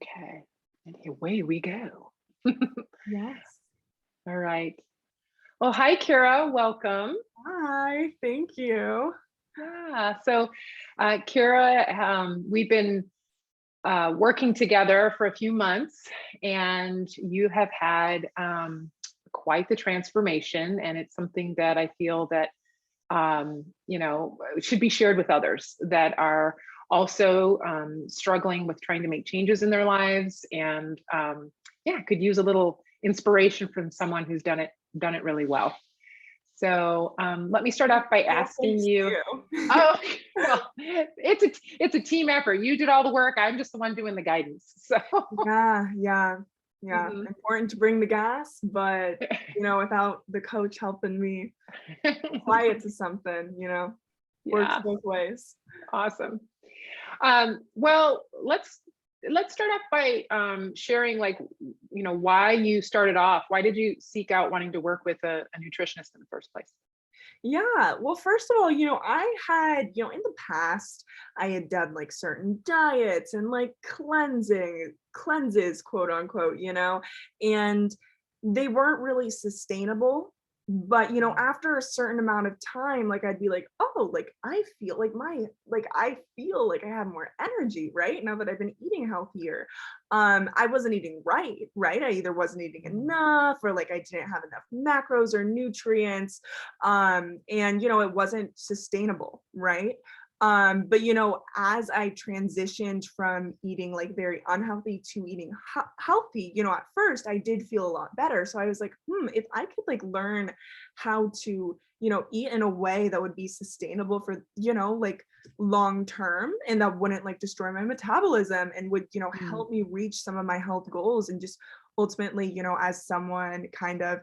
Okay. And away we go. Yes. All right. Well, hi, Kira. Welcome. Hi, thank you. Yeah. Kira, we've been working together for a few months, and you have had quite the transformation. And it's something that I feel that should be shared with others that are also struggling with trying to make changes in their lives, and yeah, could use a little inspiration from someone who's done it really well. So let me start off by Well, asking thanks to you. you. Oh, well, it's a team effort. You did all the work. I'm just the one doing the guidance. So Yeah. mhm. Important to bring the gas, but without the coach helping me apply it to something, works Yeah, both ways. awesome. Well, let's start off by sharing, like, why you started off. Why did you seek out wanting to work with a nutritionist in the first place? Yeah. Well, first of all, I had, in the past, I had done like certain diets and like cleanses, quote unquote, and they weren't really sustainable. But, Mm, after a certain amount of time, like I'd be like, oh, like I feel like I have more energy, right? Now that I've been eating healthier. I wasn't eating right? I either wasn't eating mm, enough or like I didn't have enough macros or nutrients and it wasn't sustainable, right? But as I transitioned from eating like very unhealthy to eating healthy, at first I did feel a lot better. So I was like, if I could like learn how to eat in a way that would be sustainable for like long term, and that wouldn't like destroy my metabolism and would mm, help me reach some of my health goals, and just ultimately as someone kind of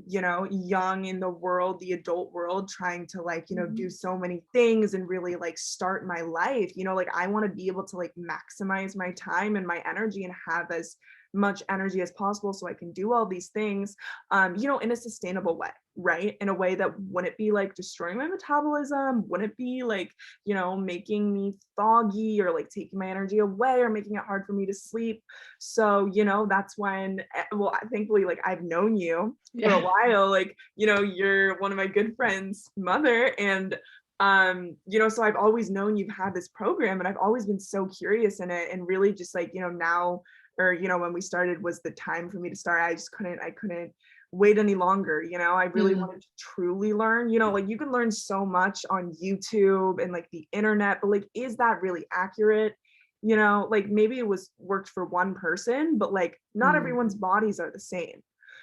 young in the world, the adult world, trying to like do mhm, so many things and really like start my life, like I want to be able to like maximize my time and my energy and have as much energy as possible so I can do all these things in a sustainable way, right? In a way that wouldn't be like destroying my metabolism, wouldn't be like making me foggy or like taking my energy away or making it hard for me to sleep. So that's when well, thankfully, like I've known you for a yeah. while, like you're one of my good friends' mother, and so I've always known you've had this program, and I've always been so curious in it, and really just like now, or when we started was the time for me to start. I couldn't wait any longer. I really Mm, wanted to truly learn. Like you can learn so much on YouTube and like the internet, but like is that really accurate? Like maybe it was worked for one person, but like not mm, everyone's bodies are the same.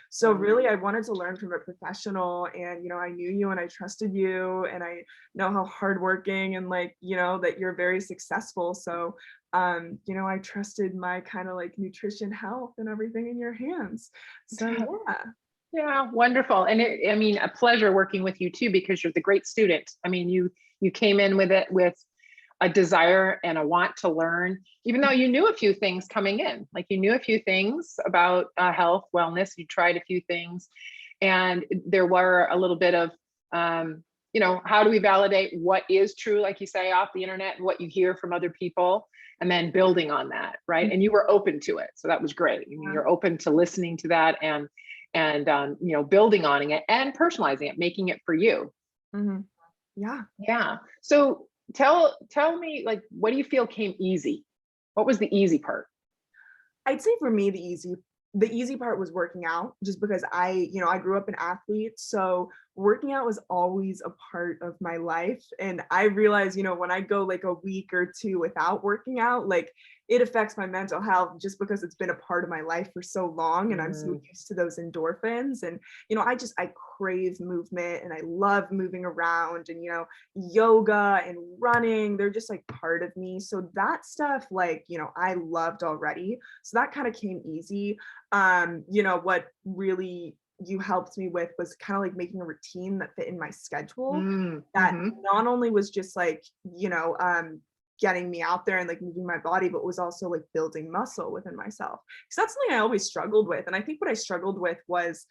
So right. really I wanted to learn from a professional, and I knew you and I trusted you, and I know how hardworking and like that you're very successful. So I trusted my kind of like nutrition, health, and everything in your hands. So yeah. Yeah, wonderful. And I mean, a pleasure working with you too, because you're the great student. I mean, you came in with it with a desire and a want to learn, even though you knew a few things coming in. Like, you knew a few things about health, wellness. You tried a few things, and there were a little bit of, how do we validate what is true, like you say, off the internet, and what you hear from other people, and then building on that, right? And you were open to it, so that was great. I mean, Yeah. you're open to listening to that, and building on it and personalizing it, making it for you. Mhm. Yeah. Yeah. So tell me, like, what do you feel came easy? What was the easy part? I'd say for me, the easy part was working out, just because I grew up an athlete. So working out was always a part of my life. And I realized, when I go like a week or two without working out, like it affects my mental health just because it's been a part of my life for so long. And I'm so Mm, used to those endorphins. And, I crave movement, and I love moving around, and, yoga and running, they're just like part of me. So that stuff, like, I loved already. So that kind of came easy. What really you helped me with was kind of like making a routine that fit in my schedule, that mhm, not only was just like, getting me out there and like moving my body, but was also like building muscle within myself. So that's something I always struggled with. And I think what I struggled with was,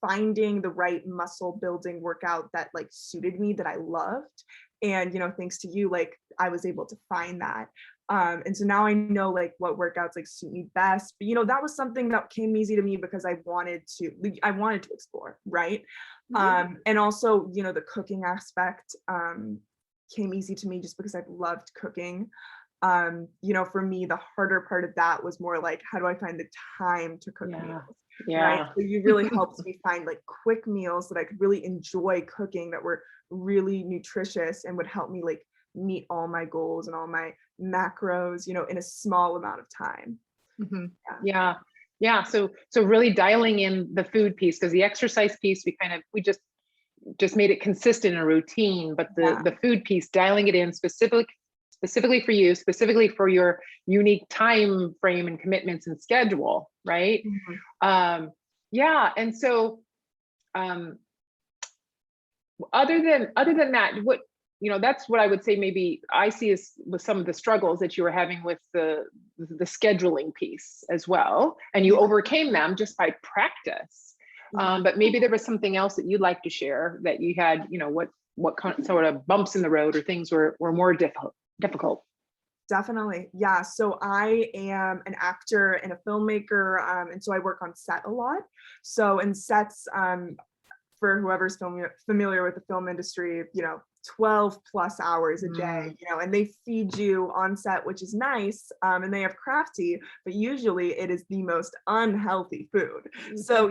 finding the right muscle building workout that like suited me, that I loved. And, thanks to you, like I was able to find that. And so now I know like what workouts like suit me best. But that was something that came easy to me because I wanted to explore, right? And also, the cooking aspect came easy to me just because I've loved cooking. For me, the harder part of that was more like, how do I find the time to cook Yeah. meals? Right. Yeah. So you really helped me find like quick meals that I could really enjoy cooking, that were really nutritious and would help me like meet all my goals and all my macros, in a small amount of time. Mhm. Yeah. Yeah. Yeah. So really dialing in the food piece, because the exercise piece, we just made it consistent and a routine, but Yeah. the food piece, dialing it in specifically for you, specifically for your unique time frame and commitments and schedule, right? Mhm. Yeah. And so um other than that, that's what I would say maybe I see as with some of the struggles that you were having with the scheduling piece as well, and you Yeah. overcame them just by practice. Yeah. But maybe there was something else that you'd like to share, that you had, what kind sort of bumps in the road, or things were more difficult. Definitely. Yeah. So I am an actor and a filmmaker. And so I work on set a lot. So in sets, for whoever's familiar with the film industry, 12 plus hours a day, Mm, and they feed you on set, which is nice. And they have crafty, but usually it is the most unhealthy food. So,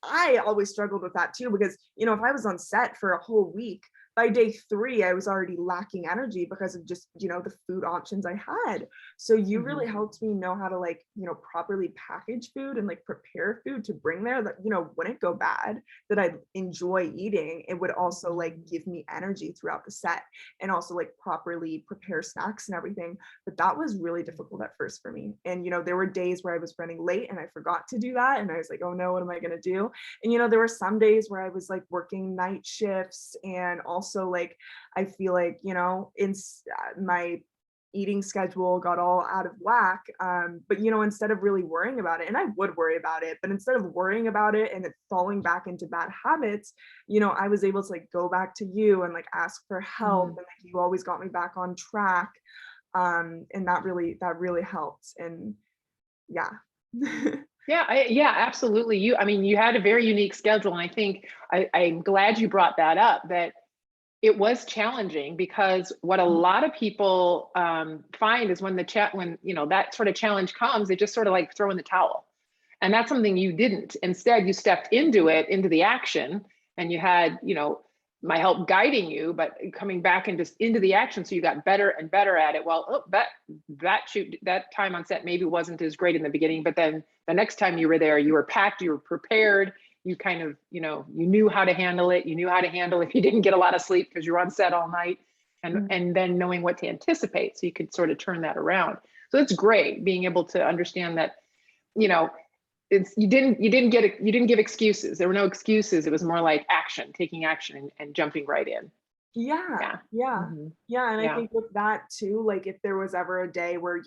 I always struggled with that too, because, if I was on set for a whole week, by day 3, I was already lacking energy because of just, the food options I had. So you really mhm, helped me know how to like, properly package food and like prepare food to bring there that, wouldn't go bad, that I'd enjoy eating. It would also like give me energy throughout the set, and also like properly prepare snacks and everything. But that was really difficult at first for me. And, there were days where I was running late and I forgot to do that. And I was like, oh no, what am I going to do? And, there were some days where I was like working night shifts, and also like, I feel like, my eating schedule got all out of whack. But instead of really worrying about it, and I would worry about it, but instead of worrying about it and it falling back into bad habits, I was able to like go back to you and like ask for help, mhm. and like you always got me back on track. And that really helped. And yeah. Yeah, yeah, absolutely. You had a very unique schedule, and I think I'm glad you brought that up. That it was challenging, because what a lot of people find is when that sort of challenge comes, they just sort of like throw in the towel, and that's something you didn't. Instead, you stepped into the action, and you had my help guiding you, but coming back and just into the action, so you got better and better at it. Well, that time on set maybe wasn't as great in the beginning, but then the next time you were there, you were packed, you were prepared, you kind of, you knew how to handle it. You knew how to handle if you didn't get a lot of sleep because you're on set all night, and Mhm. then knowing what to anticipate, so you could sort of turn that around. So it's great being able to understand that, you know, you didn't give excuses. There were no excuses. It was more like action, taking action, and jumping right in. Yeah, Yeah. yeah, Hmm. yeah, and I Yeah. think with that too, like, if there was ever a day where,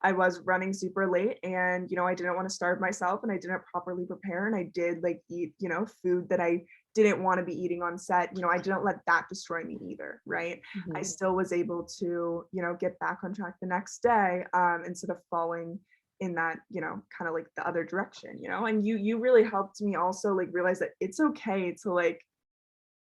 I was running super late and, I didn't wanna starve myself and I didn't properly prepare and I did, like, eat, food that I didn't wanna be eating on set, I didn't let that destroy me either, right? I Hmm. still was able to, get back on track the next day, instead of falling in that, kinda like the other direction, and you really helped me also, like, realize that it's okay to, like,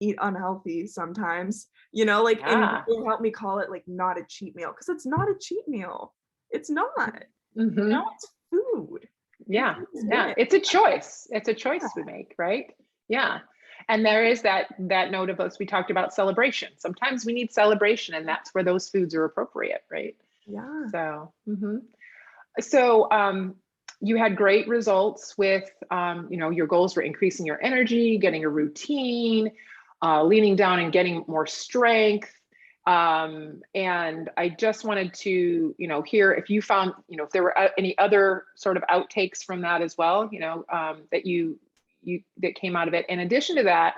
eat unhealthy sometimes, like, and you Yeah. really helped me call it like not a cheat meal, because it's not a cheat meal. It's not, Hmm. it's food. And Yeah. food is Yeah. good. It's a choice. It's a Yeah. choice we make, right? Yeah. And there is that note of us, we talked about celebration. Sometimes we need celebration, and that's where those foods are appropriate, right? Yeah. So, you had great results with, your goals were increasing your energy, getting a routine, leaning down and getting more strength. And I just wanted to, hear if you found, if there were any other sort of outtakes from that as well, that that came out of it. In addition to that,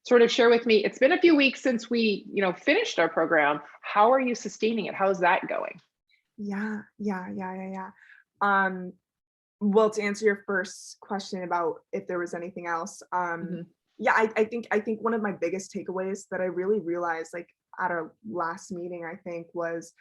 sort of share with me, it's been a few weeks since we, finished our program. How are you sustaining it? How's that going? Yeah. Yeah. Yeah. Yeah. Yeah. Um, well, to answer your first question about if there was anything else, Mhm. yeah, I think one of my biggest takeaways that I really realized, like, at our last meeting, I think, was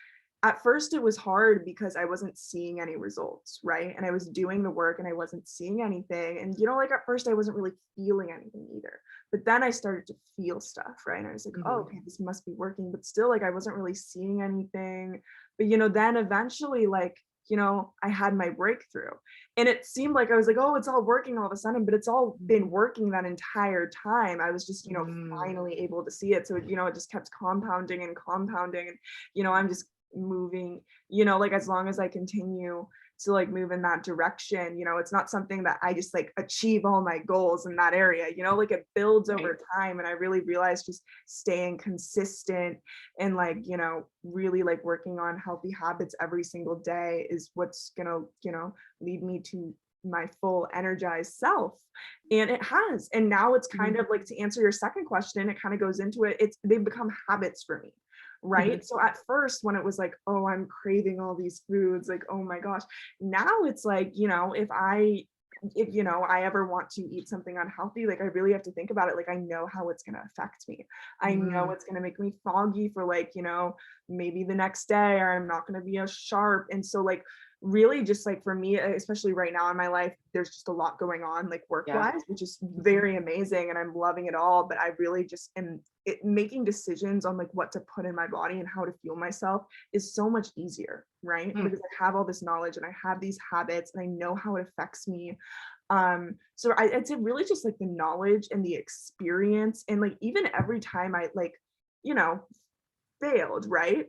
at first it was hard because I wasn't seeing any results, right? And I was doing the work and I wasn't seeing anything. And, you know, like at first I wasn't really feeling anything either. But then I started to feel stuff, right? And I was like, oh, okay, this must be working. But still, like, I wasn't really seeing anything. But, you know, then eventually, like, you know, I had my breakthrough. And it seemed like I was like, oh, it's all working all of a sudden, but it's all been working that entire time. I was just, you know, finally able to see it. So, you know, it just kept compounding and compounding. And, you know, I'm just moving, you know, like as long as I continue to like move in that direction, you know, it's not something that I just like achieve all my goals in that area, you know, like it builds over time. And I really realized just staying consistent and like, you know, really like working on healthy habits every single day is what's gonna, you know, lead me to my full energized self. And it has. And now it's kind of like, to answer your second question, it kind of goes into it, they've become habits for me. Right. So at first, when it was like, oh, I'm craving all these foods, like, oh my gosh, now it's like, you know, if you know, I ever want to eat something unhealthy, like I really have to think about it. Like I know how it's going to affect me. I know it's going to make me foggy for like, you know, maybe the next day, or I'm not going to be as sharp. And so like, really just like for me, especially right now in my life, there's just a lot going on like work wise, which is very amazing. And I'm loving it all. But I really just am making decisions on like what to put in my body and how to fuel myself is so much easier, right? Because I have all this knowledge and I have these habits and I know how it affects me. So I'd say really just like the knowledge and the experience, and like even every time I like, you know, failed, right?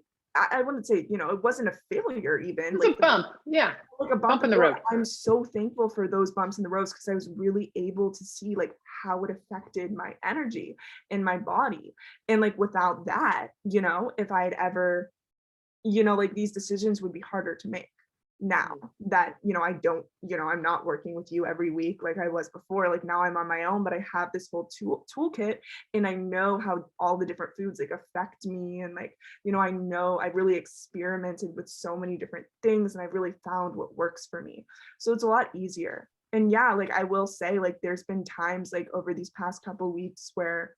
I wouldn't say, you know, it wasn't a failure even. It's a bump. Yeah. Like a bump in the road. I'm so thankful for those bumps in the roads because I was really able to see like how it affected my energy and my body. And like without that, you know, if I'd ever, you know, like these decisions would be harder to make now that, you know, I don't, you know, I'm not working with you every week like I was before. Like now I'm on my own, but I have this whole toolkit and I know how all the different foods like affect me. And like, you know, I really experimented with so many different things and I've really found what works for me. So it's a lot easier. And yeah, like I will say, like there's been times like over these past couple weeks where,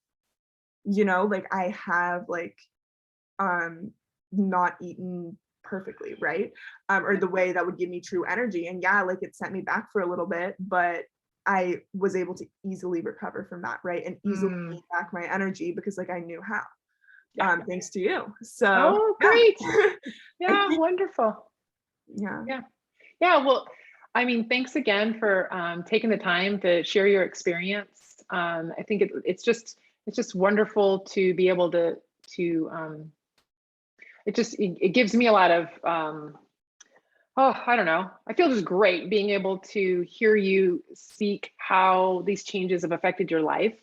you know, like I have like not eaten perfectly, right? Or the way that would give me true energy. And yeah, like it sent me back for a little bit, but I was able to easily recover from that, right? And easily gain back my energy because like I knew how. Thanks to you. So great. Yeah, wonderful. Yeah. Well, I mean, thanks again for taking the time to share your experience. I think it's just wonderful to be able to it gives me a lot of I don't know. I feel just great being able to hear you speak how these changes have affected your life.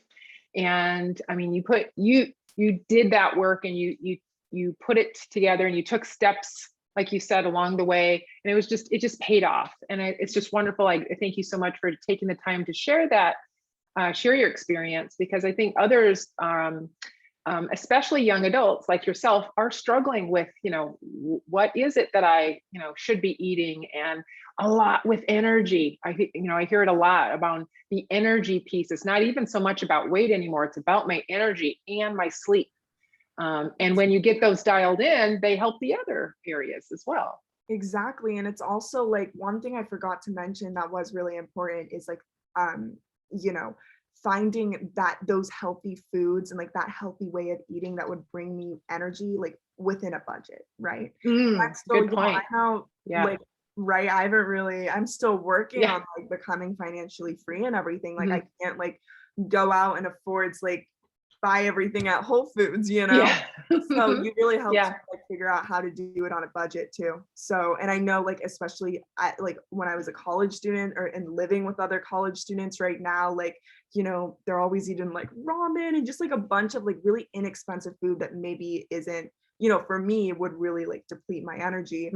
And I mean, you did that work and you put it together and you took steps, like you said, along the way. And it just paid off. And it's just wonderful. I thank you so much for taking the time to share that, share your experience, because I think others, especially young adults like yourself, are struggling with, you know, what is it that I, you know, should be eating, and a lot with energy. I hear it a lot about the energy piece. It's not even so much about weight anymore. It's about my energy and my sleep. And when you get those dialed in, they help the other areas as well. Exactly. And it's also like one thing I forgot to mention that was really important is like, you know, finding those healthy foods and like that healthy way of eating that would bring me energy like within a budget, right? Good point. Like, right, I'm still working on like becoming financially free and everything. Like I can't like go out and afford like buy everything at Whole Foods, you know? So you really helped me like figure out how to do it on a budget too. So, and I know like, especially like when I was a college student and living with other college students right now, like, you know, they're always eating like ramen and just like a bunch of like really inexpensive food that maybe isn't, you know, for me would really like deplete my energy.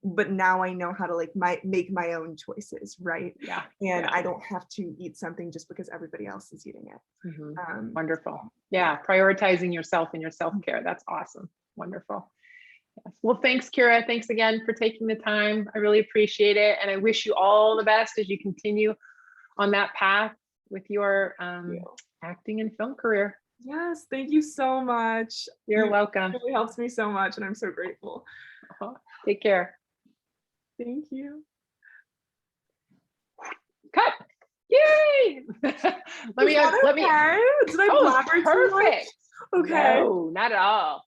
But now I know how to like make my own choices, right? And I don't have to eat something just because everybody else is eating it. Wonderful. Prioritizing yourself and your self-care. That's awesome. Wonderful. Yes. Well, thanks, Kira. Thanks again for taking the time. I really appreciate it. And I wish you all the best as you continue on that path with your acting and film career. Yes, thank you so much. You're You welcome. really helps me so much, and I'm so grateful. Take care. Thank you. Cut. Yay. Is that let me, okay? Did I oh, blabber too much? perfect. Okay. No, not at all.